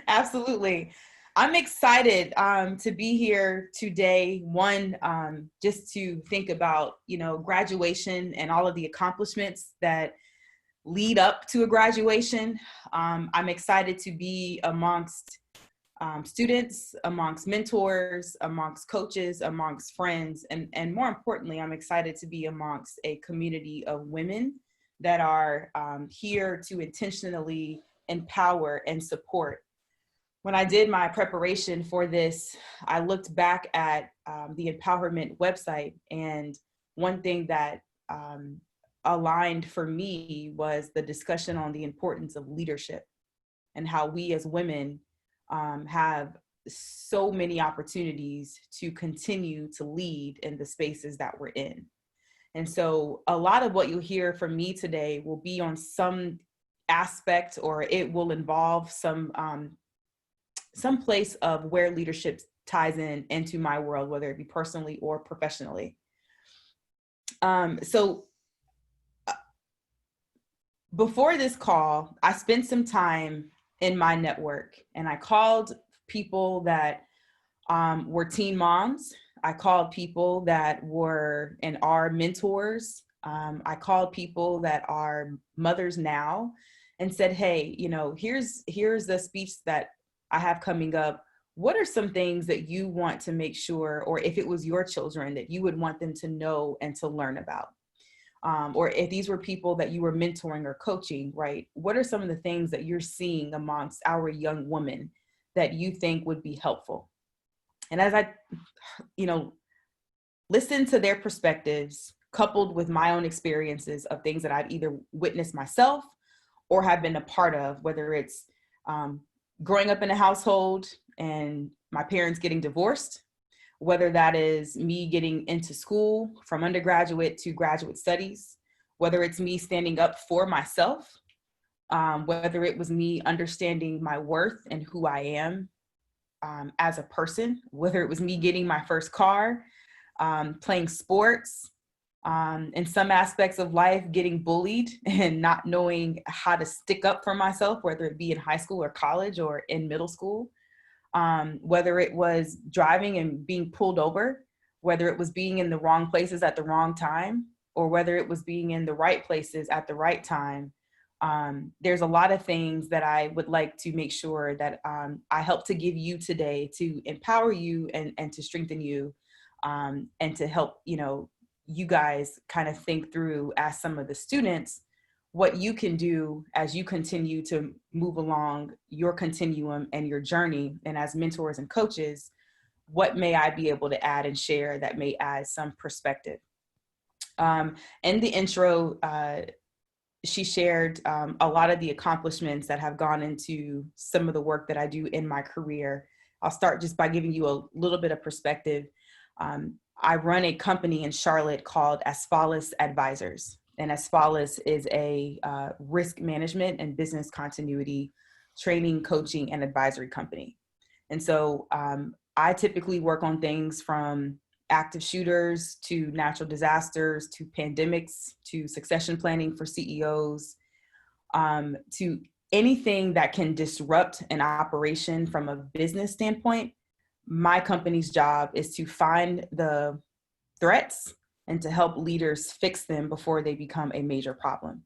Absolutely. I'm excited to be here today. One, just to think about, graduation and all of the accomplishments that lead up to a graduation. I'm excited to be amongst students, amongst mentors, amongst coaches, amongst friends, and more importantly, I'm excited to be amongst a community of women that are here to intentionally empower and support. When I did my preparation for this, I looked back at the EmpowHERment website, and one thing that aligned for me was the discussion on the importance of leadership and how we as women have so many opportunities to continue to lead in the spaces that we're in. And so a lot of what you'll hear from me today will be on some aspect, or it will involve some place of where leadership ties into my world, whether it be personally or professionally. So before this call, I spent some time in my network, and I called people that were teen moms. I called people that were and are mentors. I called people that are mothers now and said, hey, here's the speech that I have coming up. What are some things that you want to make sure, or if it was your children, that you would want them to know and to learn about? Or if these were people that you were mentoring or coaching, right? What are some of the things that you're seeing amongst our young women that you think would be helpful? And as I, listen to their perspectives, coupled with my own experiences of things that I've either witnessed myself or have been a part of, whether it's growing up in a household and my parents getting divorced, whether that is me getting into school from undergraduate to graduate studies, whether it's me standing up for myself, whether it was me understanding my worth and who I am as a person, whether it was me getting my first car, playing sports, in some aspects of life, getting bullied and not knowing how to stick up for myself, whether it be in high school or college or in middle school. Whether it was driving and being pulled over, whether it was being in the wrong places at the wrong time, or whether it was being in the right places at the right time. There's a lot of things that I would like to make sure that I help to give you today to empower you and to strengthen you, and to help, you guys kind of think through, as some of the students, what you can do as you continue to move along your continuum and your journey. And as mentors and coaches, what may I be able to add and share that may add some perspective? In the intro, she shared a lot of the accomplishments that have gone into some of the work that I do in my career. I'll start just by giving you a little bit of perspective. I run a company in Charlotte called Asfalis Advisors. And Asfalis is a risk management and business continuity training, coaching, and advisory company. And so I typically work on things from active shooters to natural disasters to pandemics to succession planning for CEOs, to anything that can disrupt an operation from a business standpoint. My company's job is to find the threats and to help leaders fix them before they become a major problem.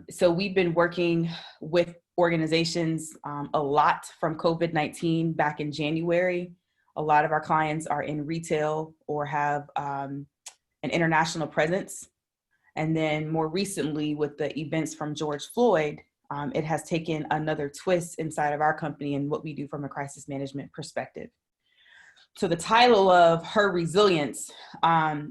So we've been working with organizations a lot from COVID-19 back in January. A lot of our clients are in retail or have an international presence. And then more recently, with the events from George Floyd, it has taken another twist inside of our company and what we do from a crisis management perspective. So the title of Her Resilience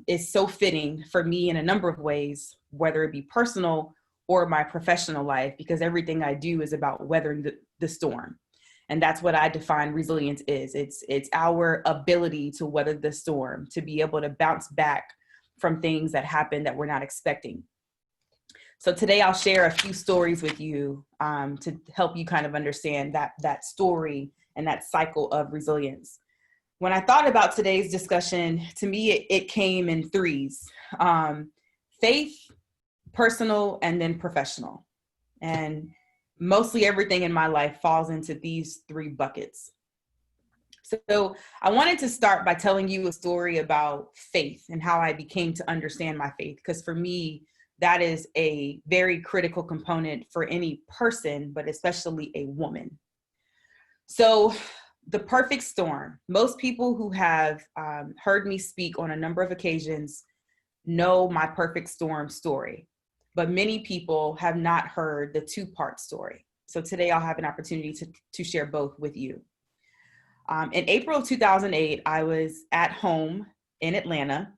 is so fitting for me in a number of ways, whether it be personal or my professional life, because everything I do is about weathering the storm. And that's what I define resilience is. It's our ability to weather the storm, to be able to bounce back from things that happen that we're not expecting. So today I'll share a few stories with you to help you kind of understand that story and that cycle of resilience. When I thought about today's discussion, to me, it came in threes: faith, personal, and then professional. And mostly everything in my life falls into these three buckets. So I wanted to start by telling you a story about faith and how I became to understand my faith, because for me, that is a very critical component for any person, but especially a woman. So the perfect storm. Most people who have heard me speak on a number of occasions know my perfect storm story, but many people have not heard the two-part story. So today I'll have an opportunity to share both with you. In April of 2008, I was at home in Atlanta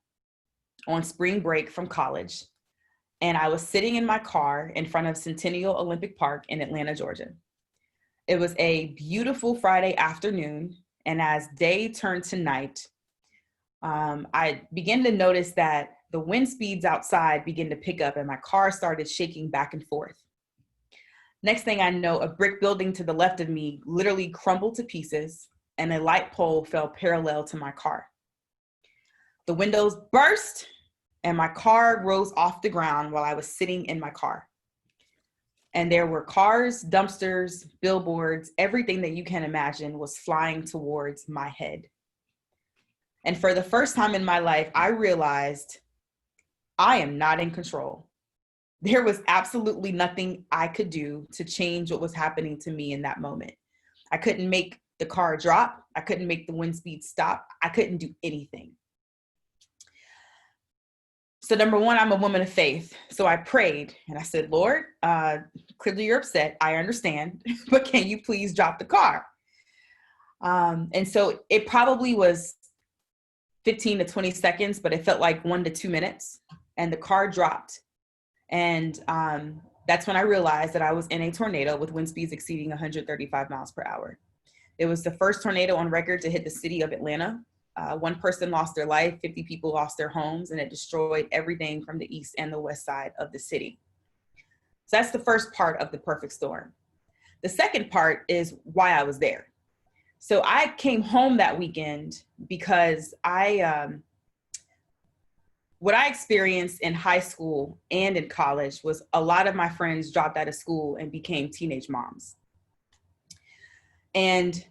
on spring break from college, and I was sitting in my car in front of Centennial Olympic Park in Atlanta, Georgia. It was a beautiful Friday afternoon, and as day turned to night, I began to notice that the wind speeds outside began to pick up and my car started shaking back and forth. Next thing I know, a brick building to the left of me literally crumbled to pieces and a light pole fell parallel to my car. The windows burst and my car rose off the ground while I was sitting in my car. And there were cars, dumpsters, billboards, everything that you can imagine was flying towards my head. And for the first time in my life, I realized I am not in control. There was absolutely nothing I could do to change what was happening to me in that moment. I couldn't make the car drop. I couldn't make the wind speed stop. I couldn't do anything. So number one, I'm a woman of faith. So I prayed and I said, Lord, clearly you're upset. I understand, but can you please drop the car? And so it probably was 15 to 20 seconds, but it felt like 1 to 2 minutes and the car dropped. And that's when I realized that I was in a tornado with wind speeds exceeding 135 miles per hour. It was the first tornado on record to hit the city of Atlanta. One person lost their life, 50 people lost their homes, and it destroyed everything from the east and the west side of the city. So that's the first part of the perfect storm. The second part is why I was there. So I came home that weekend because what I experienced in high school and in college was a lot of my friends dropped out of school and became teenage moms. And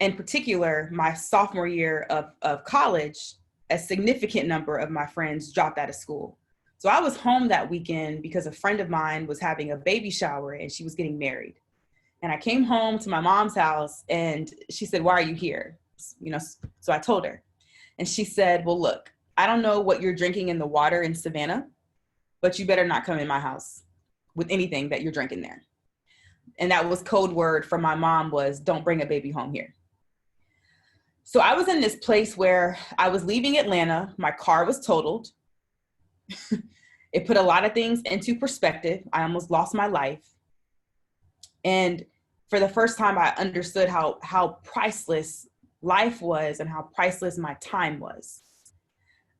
in particular, my sophomore year of college, a significant number of my friends dropped out of school. So I was home that weekend because a friend of mine was having a baby shower and she was getting married. And I came home to my mom's house and she said, why are you here? So I told her. And she said, well, look, I don't know what you're drinking in the water in Savannah, but you better not come in my house with anything that you're drinking there. And that was code word from my mom was, don't bring a baby home here. So I was in this place where I was leaving Atlanta. My car was totaled. It put a lot of things into perspective. I almost lost my life. And for the first time, I understood how priceless life was and how priceless my time was.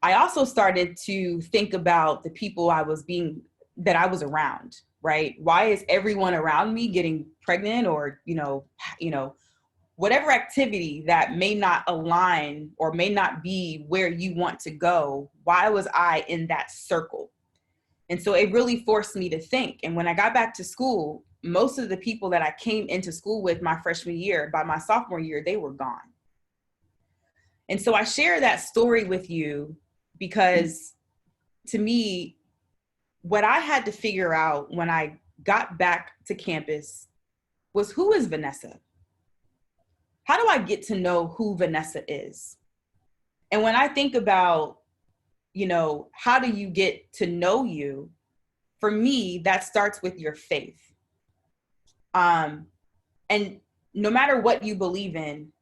I also started to think about the people that I was around, right? Why is everyone around me getting pregnant or, whatever activity that may not align or may not be where you want to go? Why was I in that circle? And so it really forced me to think. And when I got back to school, most of the people that I came into school with my freshman year, by my sophomore year, they were gone. And so I share that story with you because to me, what I had to figure out when I got back to campus was, who is Vanessa? How do I get to know who Vanessa is? And when I think about, how do you get to know you? For me, that starts with your faith. And no matter what you believe in,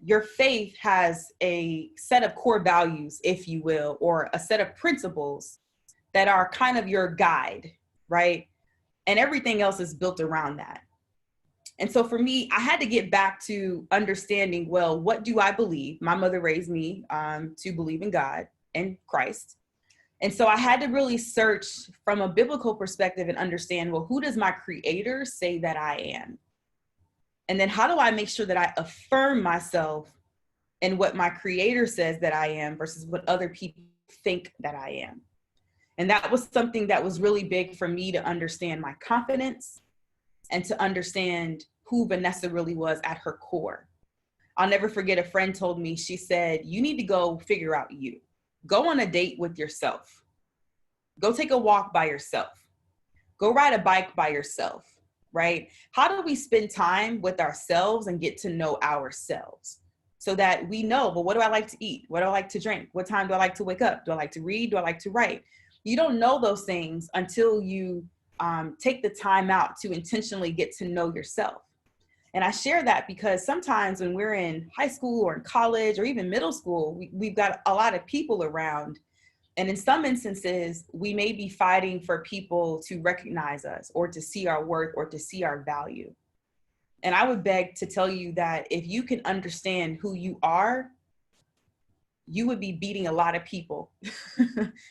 your faith has a set of core values, if you will, or a set of principles that are kind of your guide, right? And everything else is built around that. And so for me, I had to get back to understanding, well, what do I believe? My mother raised me to believe in God and Christ. And so I had to really search from a biblical perspective and understand, well, who does my creator say that I am? And then how do I make sure that I affirm myself in what my creator says that I am versus what other people think that I am? And that was something that was really big for me to understand my confidence and to understand who Vanessa really was at her core. I'll never forget, a friend told me, she said, you need to go figure out you. Go on a date with yourself. Go take a walk by yourself. Go ride a bike by yourself, right? How do we spend time with ourselves and get to know ourselves so that we know, well, what do I like to eat? What do I like to drink? What time do I like to wake up? Do I like to read? Do I like to write? You don't know those things until you take the time out to intentionally get to know yourself. And I share that because sometimes when we're in high school or in college or even middle school, we've got a lot of people around. And in some instances, we may be fighting for people to recognize us or to see our worth or to see our value. And I would beg to tell you that if you can understand who you are, you would be beating a lot of people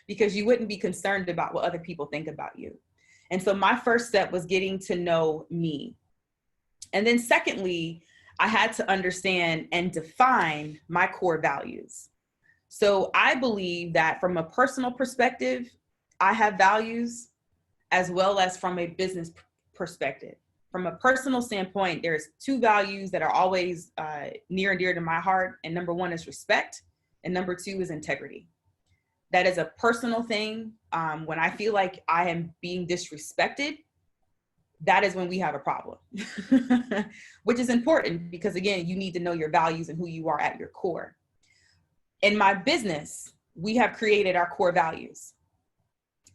because you wouldn't be concerned about what other people think about you. And so my first step was getting to know me. And then secondly, I had to understand and define my core values. So I believe that from a personal perspective, I have values as well as from a business perspective. From a personal standpoint, there's two values that are always near and dear to my heart. And number one is respect. And number two is integrity. That is a personal thing. When I feel like I am being disrespected, that is when we have a problem, which is important because, again, you need to know your values and who you are at your core. In my business, we have created our core values.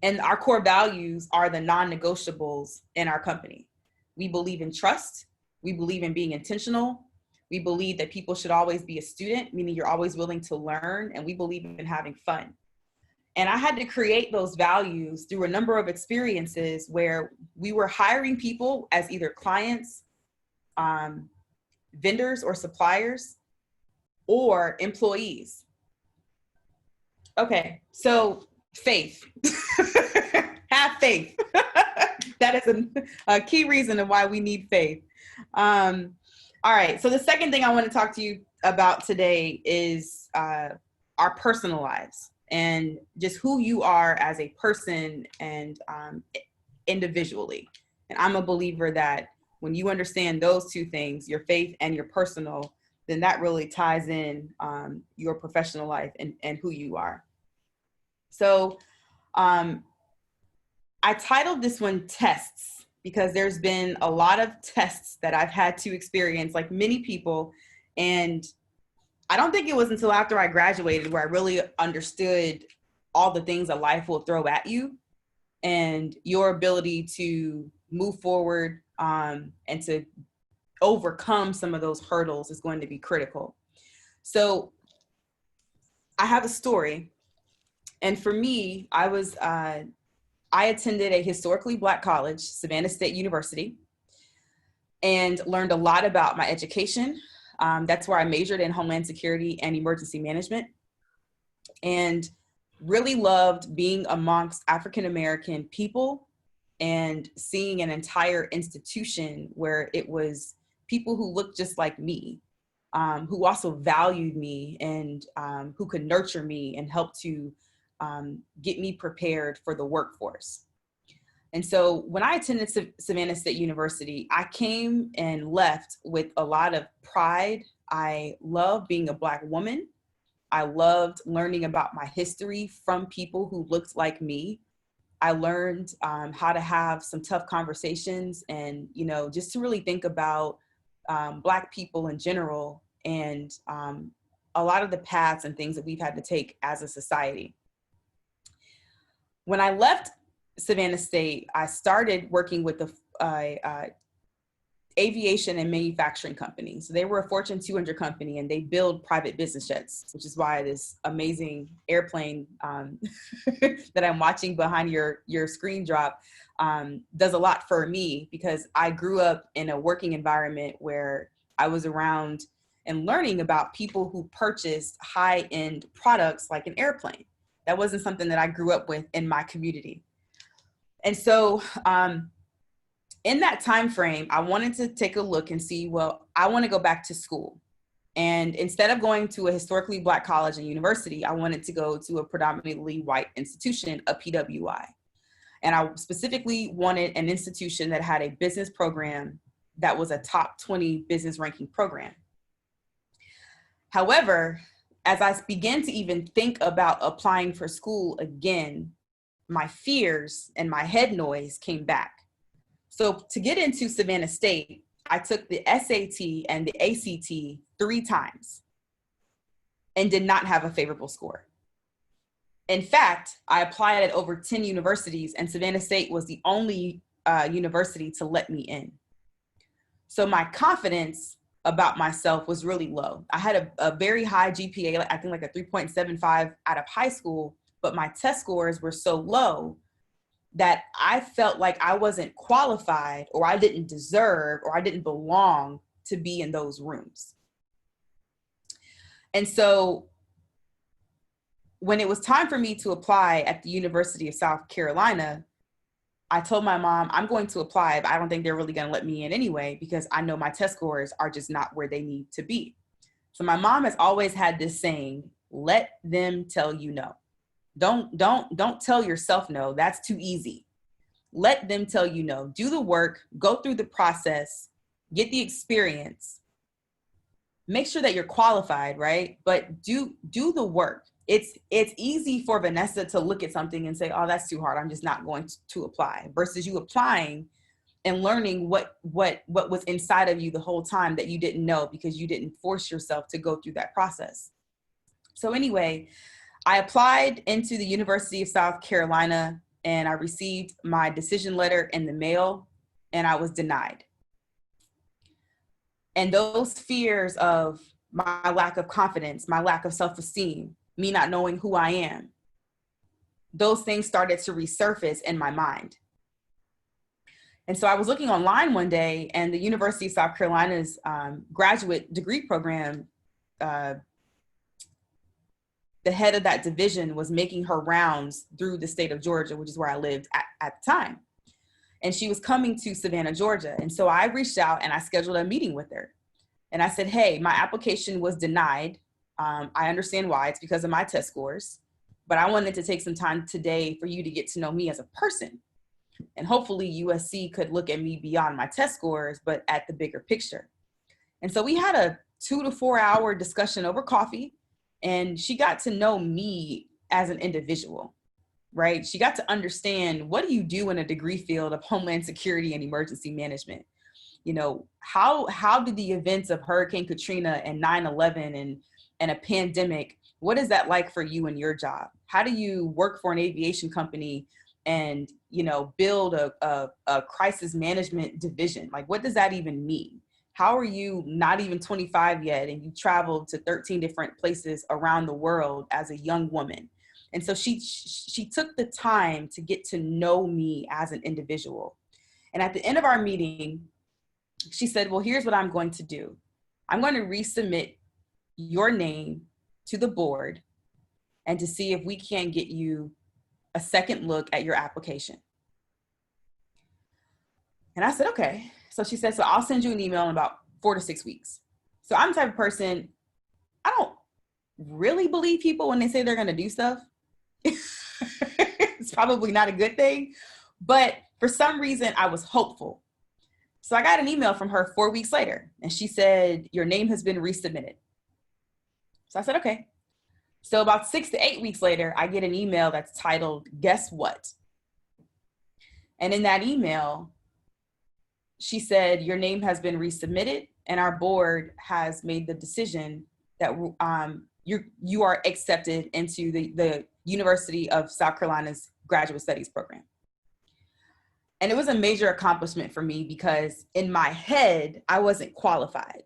And our core values are the non-negotiables in our company. We believe in trust. We believe in being intentional. We believe that people should always be a student, meaning you're always willing to learn. And we believe in having fun. And I had to create those values through a number of experiences where we were hiring people as either clients, vendors or suppliers, or employees. Okay, so faith. Have faith. That is a key reason of why we need faith. All right, so the second thing I want to talk to you about today is our personal lives and just who you are as a person and individually. And I'm a believer that when you understand those two things, your faith and your personal, then that really ties in your professional life and who you are. So I titled this one Tests because there's been a lot of tests that I've had to experience, like many people. And I don't think it was until after I graduated where I really understood all the things that life will throw at you and your ability to move forward and to overcome some of those hurdles is going to be critical. So I have a story. And for me, I attended a historically Black college, Savannah State University, and learned a lot about my education. That's where I majored in Homeland Security and Emergency Management, and really loved being amongst African-American people and seeing an entire institution where it was people who looked just like me, who also valued me and who could nurture me and help to get me prepared for the workforce. And so when I attended Savannah State University, I came and left with a lot of pride. I loved being a Black woman. I loved learning about my history from people who looked like me. I learned how to have some tough conversations and, you know, just to really think about Black people in general and a lot of the paths and things that we've had to take as a society. When I left Savannah State, I started working with the aviation and manufacturing company. So they were a Fortune 200 company and they build private business jets, which is why this amazing airplane that I'm watching behind your screen drop does a lot for me because I grew up in a working environment where I was around and learning about people who purchased high-end products like an airplane. That wasn't something that I grew up with in my community. And so in that time frame, I wanted to take a look and see, well, I want to go back to school. And instead of going to a historically Black college and university, I wanted to go to a predominantly white institution, a PWI. And I specifically wanted an institution that had a business program that was a top 20 business ranking program. However, as I began to even think about applying for school again, my fears and my head noise came back. So to get into Savannah State, I took the SAT and the ACT 3 times and did not have a favorable score. In fact, I applied at over 10 universities, and Savannah State was the only university to let me in. So my confidence about myself was really low. I had a very high GPA, I think like a 3.75 out of high school, but my test scores were so low that I felt like I wasn't qualified, or I didn't deserve, or I didn't belong to be in those rooms. And so when it was time for me to apply at the University of South Carolina, I told my mom, I'm going to apply, but I don't think they're really going to let me in anyway, because I know my test scores are just not where they need to be. So my mom has always had this saying, let them tell you no. Don't tell yourself no. That's too easy. Let them tell you no. Do the work, go through the process, get the experience, make sure that you're qualified, right? But do the work. It's easy for Vanessa to look at something and say, oh, that's too hard, I'm just not going to apply, versus you applying and learning what was inside of you the whole time that you didn't know because you didn't force yourself to go through that process. So anyway, I applied into the University of South Carolina, and I received my decision letter in the mail, and I was denied. And those fears of my lack of confidence, my lack of self-esteem, me not knowing who I am, those things started to resurface in my mind. And so I was looking online one day, and the University of South Carolina's graduate degree program, the head of that division was making her rounds through the state of Georgia, which is where I lived at the time. And she was coming to Savannah, Georgia. And so I reached out and I scheduled a meeting with her. And I said, hey, my application was denied. I understand why. It's because of my test scores. But I wanted to take some time today for you to get to know me as a person. And hopefully USC could look at me beyond my test scores, but at the bigger picture. And so we had a 2 to 4 hour discussion over coffee. And she got to know me as an individual, right? She got to understand, what do you do in a degree field of Homeland Security and emergency management? You know, how did the events of Hurricane Katrina and 9/11 and a pandemic, what is that like for you and your job? How do you work for an aviation company and, you know, build a crisis management division? Like, what does that even mean? How are you not even 25 yet and you traveled to 13 different places around the world as a young woman? And so she took the time to get to know me as an individual. And at the end of our meeting, she said, well, here's what I'm going to do. I'm going to resubmit your name to the board and to see if we can get you a second look at your application. And I said, okay. So she said, so I'll send you an email in about 4 to 6 weeks. So I'm the type of person, I don't really believe people when they say they're going to do stuff. It's probably not a good thing, but for some reason I was hopeful. So I got an email from her 4 weeks later, and she said, your name has been resubmitted. So I said, okay. So about 6 to 8 weeks later, I get an email that's titled, guess what? And in that email, she said, your name has been resubmitted, and our board has made the decision that you are accepted into the University of South Carolina's graduate studies program. And it was a major accomplishment for me because in my head, I wasn't qualified.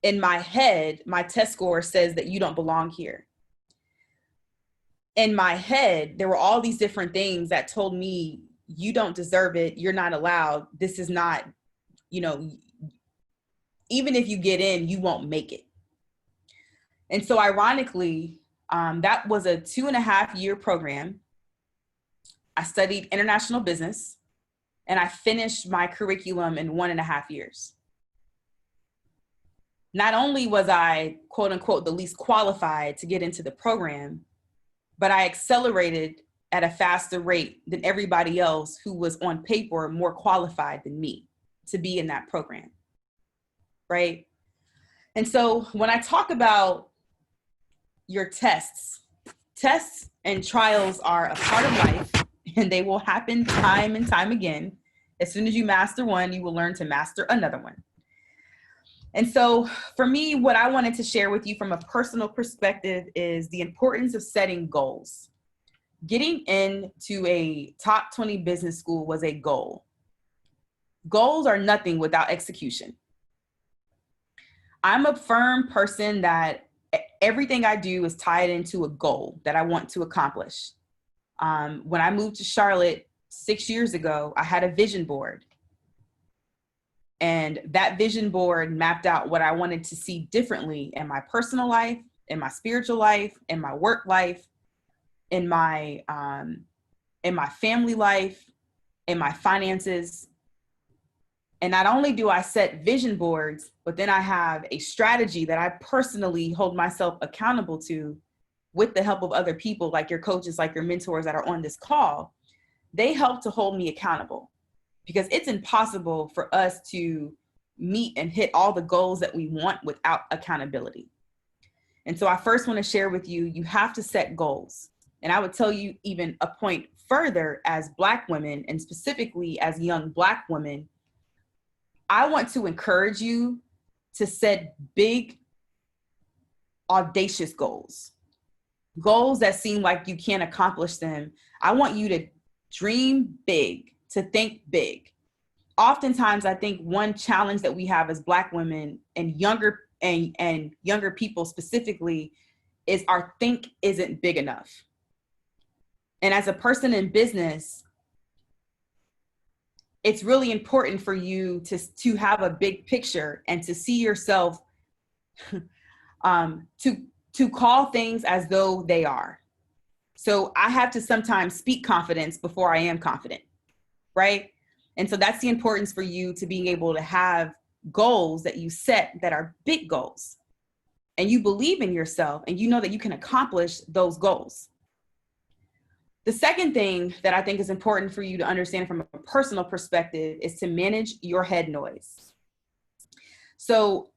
In my head, my test score says that you don't belong here. In my head, there were all these different things that told me, you don't deserve it. You're not allowed. This is not, you know, even if you get in, you won't make it. And so ironically, that was a 2.5-year program. I studied international business and I finished my curriculum in 1.5 years. Not only was I, quote unquote, the least qualified to get into the program, but I accelerated at a faster rate than everybody else who was on paper more qualified than me to be in that program, right? And so when I talk about your tests and trials are a part of life, and they will happen time and time again. As soon as you master one, you will learn to master another one. And so for me, what I wanted to share with you from a personal perspective is the importance of setting goals. Getting into a top 20 business school was a goal. Goals are nothing without execution. I'm a firm person that everything I do is tied into a goal that I want to accomplish. When I moved to Charlotte 6 years ago, I had a vision board. And that vision board mapped out what I wanted to see differently in my personal life, in my spiritual life, in my work life, in my family life, in my finances. And not only do I set vision boards, but then I have a strategy that I personally hold myself accountable to with the help of other people, like your coaches, like your mentors that are on this call. They help to hold me accountable, because it's impossible for us to meet and hit all the goals that we want without accountability. And so I first want to share with you, you have to set goals. And I would tell you even a point further, as Black women, and specifically as young Black women, I want to encourage you to set big, audacious goals that seem like you can't accomplish them. I want you to dream big, to think big. Oftentimes, I think one challenge that we have as Black women and younger people specifically is our think isn't big enough. And as a person in business, it's really important for you to have a big picture and to see yourself, to call things as though they are. So I have to sometimes speak confidence before I am confident, right? And so that's the importance for you to being able to have goals that you set that are big goals. And you believe in yourself and you know that you can accomplish those goals. The second thing that I think is important for you to understand from a personal perspective is to manage your head noise. So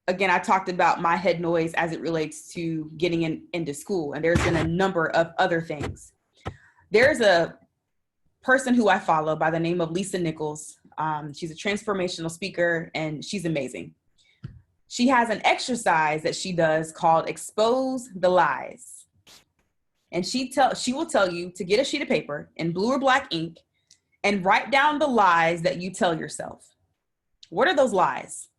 again, I talked about my head noise as it relates to getting into school, and there's been a number of other things. There's a person who I follow by the name of Lisa Nichols. She's a transformational speaker, and she's amazing. She has an exercise that she does called Expose the Lies. And she will tell you to get a sheet of paper in blue or black ink and write down the lies that you tell yourself. What are those lies?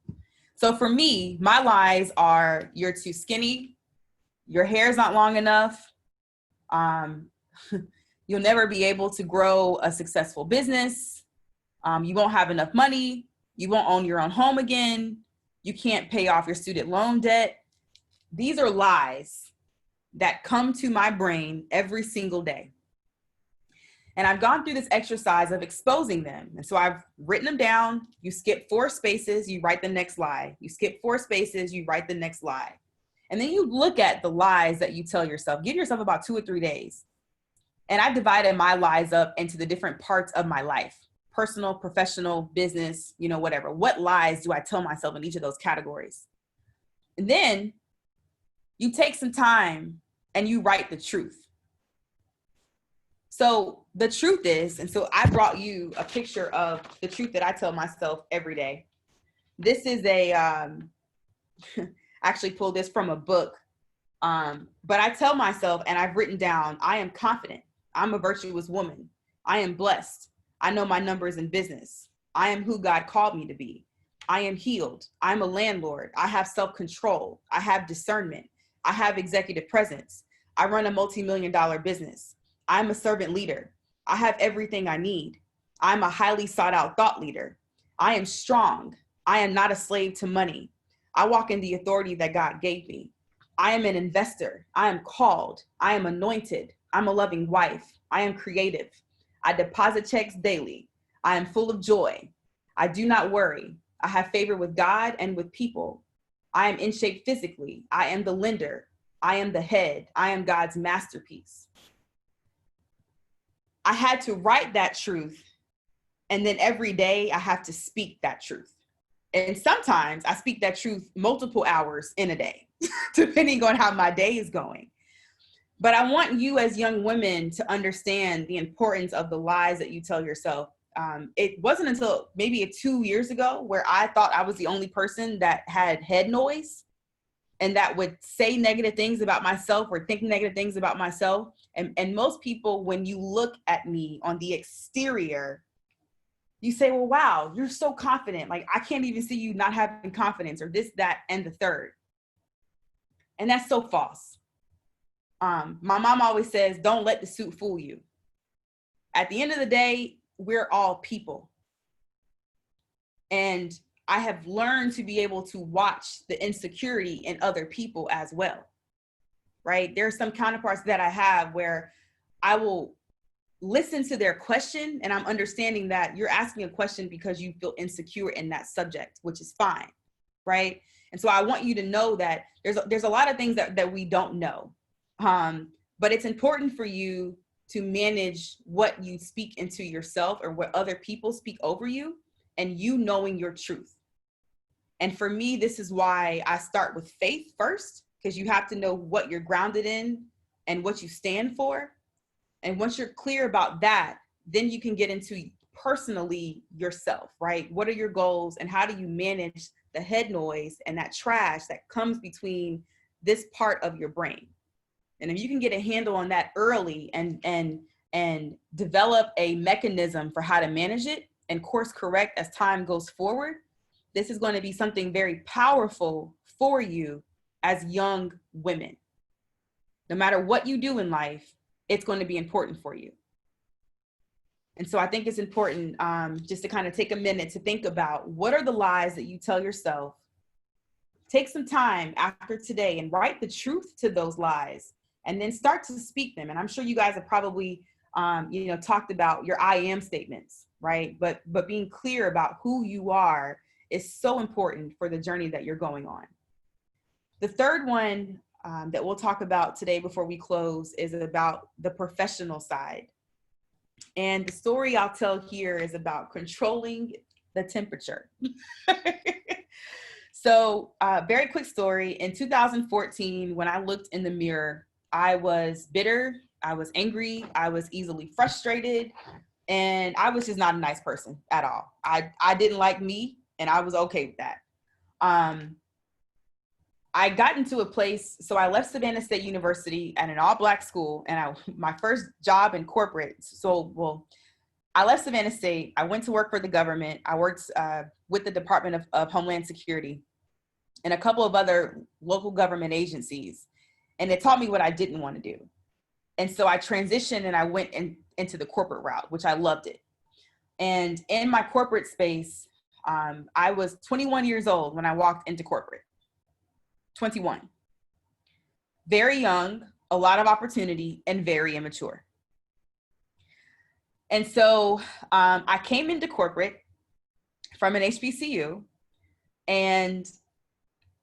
So for me, my lies are: you're too skinny, your hair's not long enough, you'll never be able to grow a successful business, you won't have enough money, you won't own your own home again, you can't pay off your student loan debt. These are lies that come to my brain every single day. And I've gone through this exercise of exposing them. And so I've written them down. You skip 4 spaces, you write the next lie. You skip 4 spaces, you write the next lie. And then you look at the lies that you tell yourself. Give yourself about 2 or 3 days. And I divided my lies up into the different parts of my life: personal, professional, business, whatever. What lies do I tell myself in each of those categories? And then you take some time and you write the truth. So the truth is, and so I brought you a picture of the truth that I tell myself every day. This is actually pulled this from a book, but I tell myself, and I've written down, I am confident. I'm a virtuous woman. I am blessed. I know my numbers in business. I am who God called me to be. I am healed. I'm a landlord. I have self-control. I have discernment. I have executive presence. I run a multi-million-dollar business. I'm a servant leader. I have everything I need. I'm a highly sought out thought leader. I am strong. I am not a slave to money. I walk in the authority that God gave me. I am an investor. I am called. I am anointed. I'm a loving wife. I am creative. I deposit checks daily. I am full of joy. I do not worry. I have favor with God and with people. I am in shape physically. I am the lender. I am the head. I am God's masterpiece. I had to write that truth. And then every day I have to speak that truth. And sometimes I speak that truth multiple hours in a day, depending on how my day is going. But I want you as young women to understand the importance of the lies that you tell yourself. It wasn't until maybe 2 years ago where I thought I was the only person that had head noise and that would say negative things about myself or think negative things about myself. And most people, when you look at me on the exterior, you say, well, wow, you're so confident. Like, I can't even see you not having confidence, or this, that, and the third. And that's so false. My mom always says, don't let the suit fool you. At the end of the day, we're all people. And I have learned to be able to watch the insecurity in other people as well, right? There are some counterparts that I have where I will listen to their question, and I'm understanding that you're asking a question because you feel insecure in that subject, which is fine, right? And so I want you to know that there's a lot of things that we don't know, but it's important for you to manage what you speak into yourself or what other people speak over you, and you knowing your truth. And for me, this is why I start with faith first, because you have to know what you're grounded in and what you stand for. And once you're clear about that, then you can get into personally yourself, right? What are your goals and how do you manage the head noise and that trash that comes between this part of your brain? And if you can get a handle on that early and develop a mechanism for how to manage it and course correct as time goes forward, this is going to be something very powerful for you as young women. No matter what you do in life, it's going to be important for you. And so I think it's important just to kind of take a minute to think about what are the lies that you tell yourself. Take some time after today and write the truth to those lies and then start to speak them. And I'm sure you guys have probably talked about your I am statements, right? But being clear about who you are is so important for the journey that you're going on. The third one that we'll talk about today before we close is about the professional side. And the story I'll tell here is about controlling the temperature. So very quick story. In 2014, when I looked in the mirror, I was bitter, I was angry, I was easily frustrated, and I was just not a nice person at all. I didn't like me, and I was okay with that. I got into a place, so I left Savannah State University at an all-Black school, and my first job in corporate. I left Savannah State. I went to work for the government. I worked with the Department of Homeland Security and a couple of other local government agencies, and it taught me what I didn't want to do. And so I transitioned and I went into the corporate route, which I loved it. And in my corporate space, I was 21 years old when I walked into corporate. 21. Very young, a lot of opportunity, and very immature. And so I came into corporate from an HBCU, and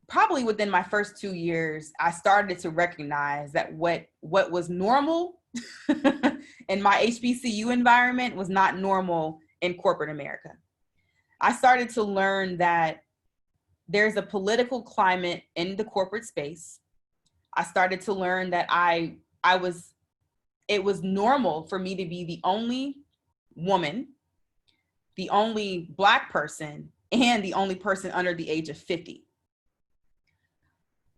probably within my first 2 years, I started to recognize that what was normal in my HBCU environment was not normal in corporate America. I started to learn that there's a political climate in the corporate space. I started to learn that it was normal for me to be the only woman, the only Black person, and the only person under the age of 50.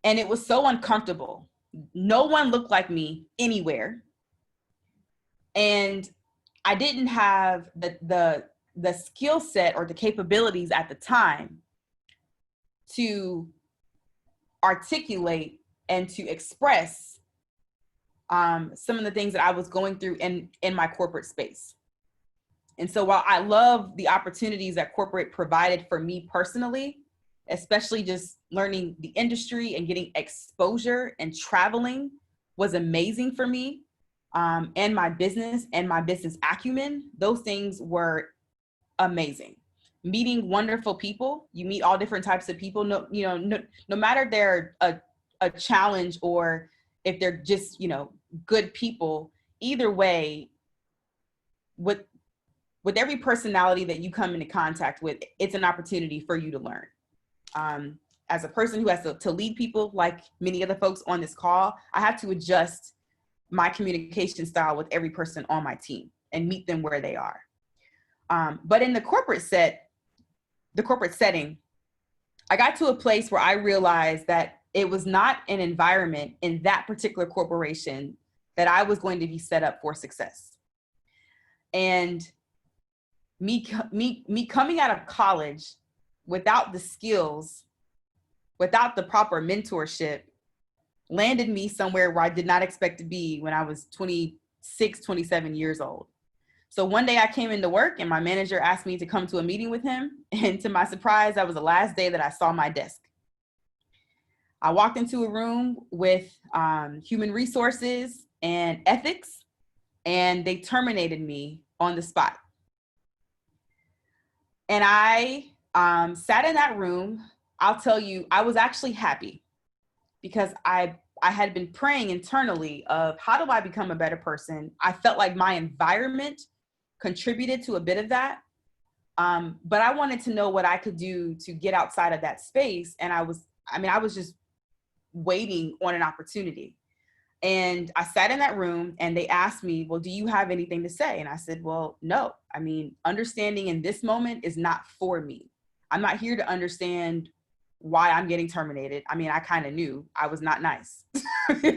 And it was so uncomfortable. No one looked like me anywhere. And I didn't have the skill set or the capabilities at the time to articulate and to express some of the things that I was going through in my corporate space. And so while I love the opportunities that corporate provided for me personally, especially just learning the industry and getting exposure and traveling was amazing for me, and my business acumen, those things were amazing. Meeting wonderful people, you meet all different types of people, no matter they're a challenge or if they're just, good people, either way, with every personality that you come into contact with, it's an opportunity for you to learn. As a person who has to lead people, like many other folks on this call, I have to adjust my communication style with every person on my team and meet them where they are. But in the corporate setting, I got to a place where I realized that it was not an environment in that particular corporation that I was going to be set up for success. And me coming out of college without the skills, without the proper mentorship, landed me somewhere where I did not expect to be when I was 26, 27 years old. So one day I came into work and my manager asked me to come to a meeting with him. And to my surprise, that was the last day that I saw my desk. I walked into a room with human resources and ethics, and they terminated me on the spot. And I sat in that room. I'll tell you, I was actually happy because I had been praying internally of how do I become a better person? I felt like my environment contributed to a bit of that. But I wanted to know what I could do to get outside of that space. And I was just waiting on an opportunity. And I sat in that room and they asked me, well, do you have anything to say? And I said, well, no. I mean, understanding in this moment is not for me. I'm not here to understand why I'm getting terminated. I mean, I kind of knew I was not nice,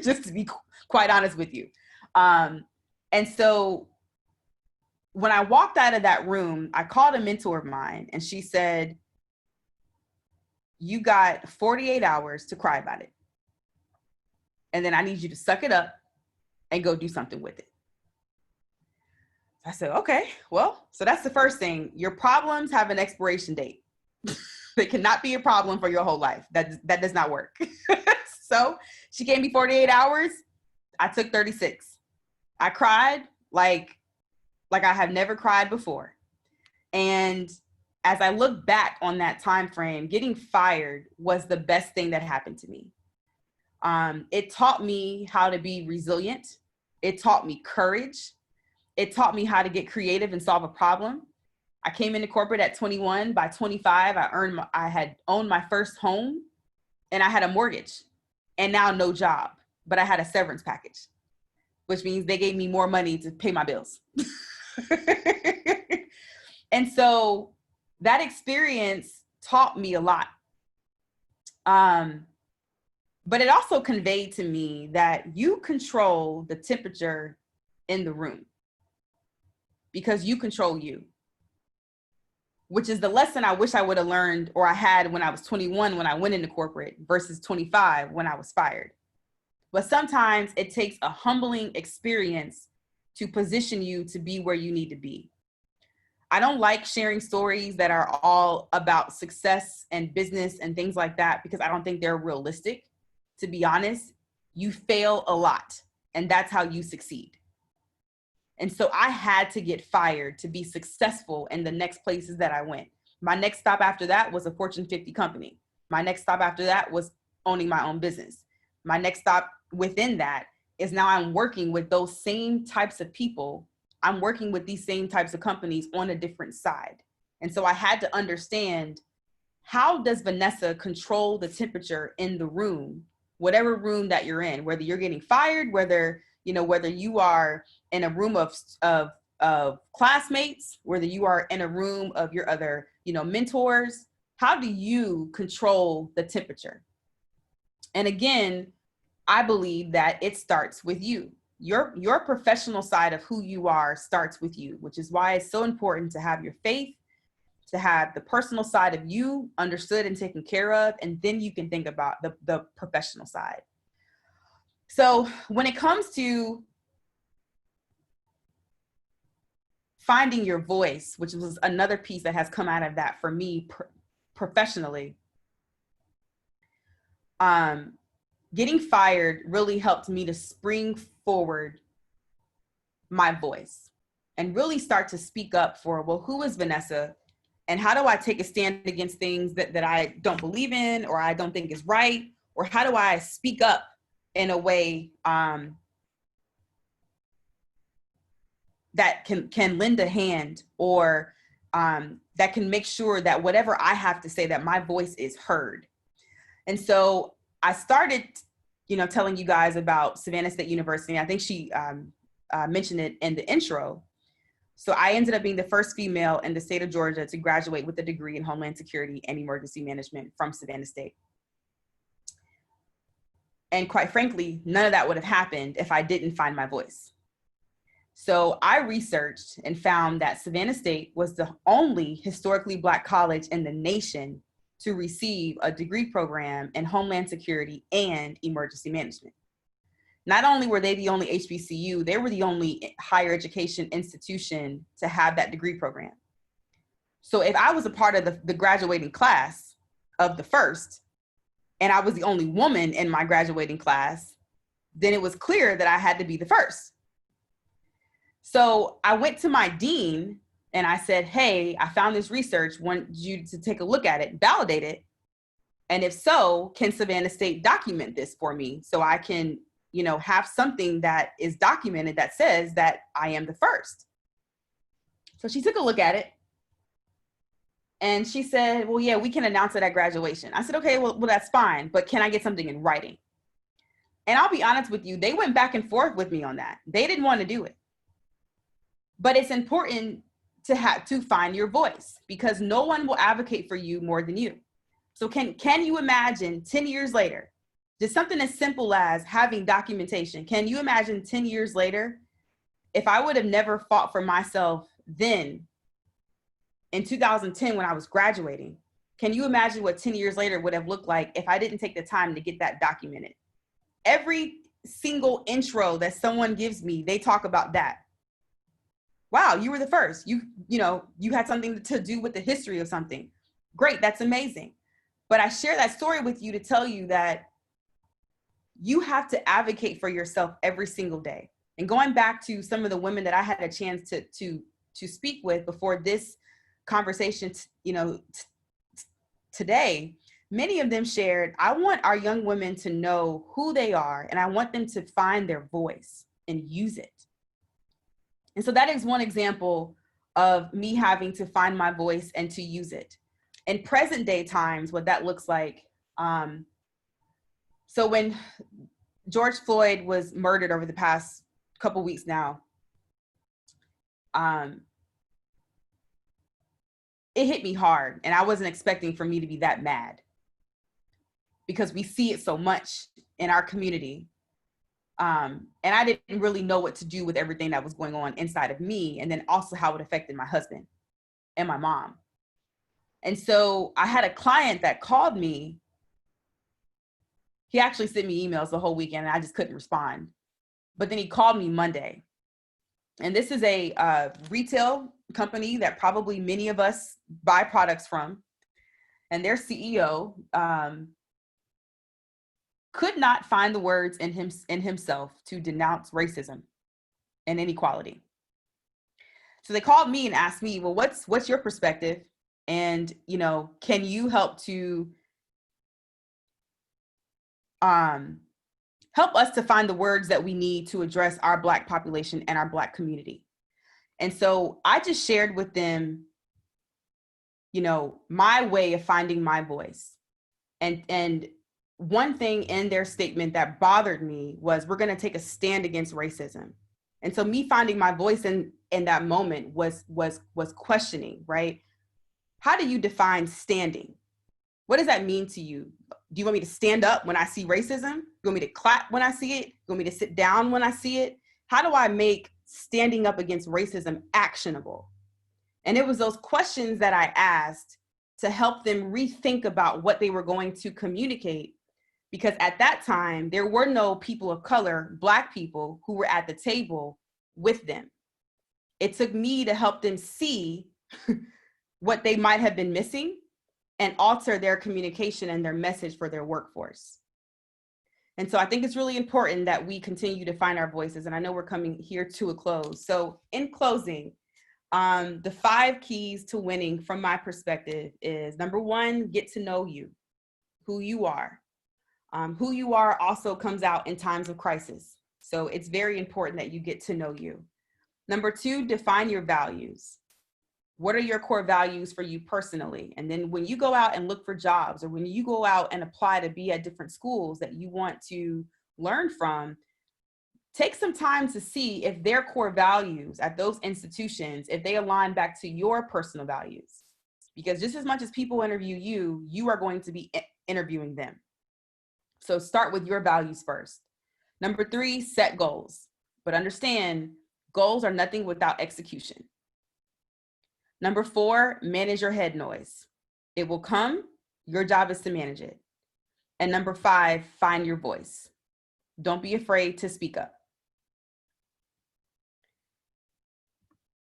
just to be quite honest with you. And so when I walked out of that room, I called a mentor of mine and she said, you got 48 hours to cry about it. And then I need you to suck it up and go do something with it. I said, okay, well, so that's the first thing. Your problems have an expiration date. They cannot be a problem for your whole life. That does not work. So she gave me 48 hours. I took 36. I cried like I have never cried before. And as I look back on that time frame, getting fired was the best thing that happened to me. It taught me how to be resilient. It taught me courage. It taught me how to get creative and solve a problem. I came into corporate at 21. By 25, I had owned my first home and I had a mortgage and now no job, but I had a severance package, which means they gave me more money to pay my bills. And so that experience taught me a lot. But it also conveyed to me that you control the temperature in the room because you control you, which is the lesson I wish I would have learned or I had when I was 21 when I went into corporate versus 25 when I was fired. But sometimes it takes a humbling experience to position you to be where you need to be. I don't like sharing stories that are all about success and business and things like that because I don't think they're realistic. To be honest, you fail a lot and that's how you succeed. And so I had to get fired to be successful in the next places that I went. My next stop after that was a Fortune 50 company. My next stop after that was owning my own business. My next stop within that is now I'm working with those same types of people. I'm working with these same types of companies on a different side. And so I had to understand, how does Vanessa control the temperature in the room, whatever room that you're in, whether you're getting fired, whether you are in a room of classmates, whether you are in a room of your other, mentors, how do you control the temperature? And again, I believe that it starts with you. Your professional side of who you are starts with you, which is why it's so important to have your faith, to have the personal side of you understood and taken care of, and then you can think about the professional side. So when it comes to finding your voice, which was another piece that has come out of that for me professionally, getting fired really helped me to spring forward my voice and really start to speak up for, well, who is Vanessa? And how do I take a stand against things that I don't believe in or I don't think is right? Or how do I speak up that can lend a hand, or that can make sure that whatever I have to say, that my voice is heard. And so I started, telling you guys about Savannah State University. I think she mentioned it in the intro. So I ended up being the first female in the state of Georgia to graduate with a degree in Homeland Security and Emergency Management from Savannah State. And quite frankly, none of that would have happened if I didn't find my voice. So I researched and found that Savannah State was the only historically Black college in the nation to receive a degree program in Homeland Security and Emergency Management. Not only were they the only HBCU, they were the only higher education institution to have that degree program. So if I was a part of the graduating class of the first, and I was the only woman in my graduating class, then it was clear that I had to be the first. So I went to my dean and I said, hey, I found this research, want you to take a look at it, validate it. And if so, can Savannah State document this for me so I can have something that is documented that says that I am the first. So she took a look at it and she said, well, yeah, we can announce it at graduation. I said, okay, well, that's fine, but can I get something in writing? And I'll be honest with you, they went back and forth with me on that. They didn't want to do it. But it's important to find your voice, because no one will advocate for you more than you. So can you imagine 10 years later, just something as simple as having documentation. Can you imagine 10 years later, if I would have never fought for myself then in 2010 when I was graduating, can you imagine what 10 years later would have looked like if I didn't take the time to get that documented? Every single intro that someone gives me, they talk about that. Wow, you were the first. You had something to do with the history of something. Great, that's amazing. But I share that story with you to tell you that you have to advocate for yourself every single day. And going back to some of the women that I had a chance to speak with before this conversation, today, many of them shared, I want our young women to know who they are, and I want them to find their voice and use it. And so that is one example of me having to find my voice and to use it. In present day times, what that looks like, so when George Floyd was murdered over the past couple weeks now, it hit me hard, and I wasn't expecting for me to be that mad, because we see it so much in our community. And I didn't really know what to do with everything that was going on inside of me, and then also how it affected my husband and my mom. And so I had a client that called me. He actually sent me emails the whole weekend and I just couldn't respond. But then he called me Monday. And this is a retail company that probably many of us buy products from. And their CEO could not find the words in himself to denounce racism and inequality. So they called me and asked me, well, what's your perspective? And, can you help to help us to find the words that we need to address our Black population and our Black community? And so I just shared with them, my way of finding my voice. And one thing in their statement that bothered me was, we're going to take a stand against racism. And so me finding my voice in that moment was questioning, right? How do you define standing? What does that mean to you? Do you want me to stand up when I see racism? You want me to clap when I see it? You want me to sit down when I see it? How do I make standing up against racism actionable? And it was those questions that I asked to help them rethink about what they were going to communicate. Because at that time, there were no people of color, Black people, who were at the table with them. It took me to help them see what they might have been missing and alter their communication and their message for their workforce. And so I think it's really important that we continue to find our voices. And I know we're coming here to a close. So in closing, the 5 keys to winning from my perspective is, number 1, get to know you, who you are. Who you are also comes out in times of crisis. So it's very important that you get to know you. Number 2, define your values. What are your core values for you personally? And then when you go out and look for jobs, or when you go out and apply to be at different schools that you want to learn from, take some time to see if their core values at those institutions, if they align back to your personal values. Because just as much as people interview you, you are going to be interviewing them. So start with your values first. Number 3, set goals. But understand, goals are nothing without execution. Number 4, manage your head noise. It will come. Your job is to manage it. And number 5, find your voice. Don't be afraid to speak up.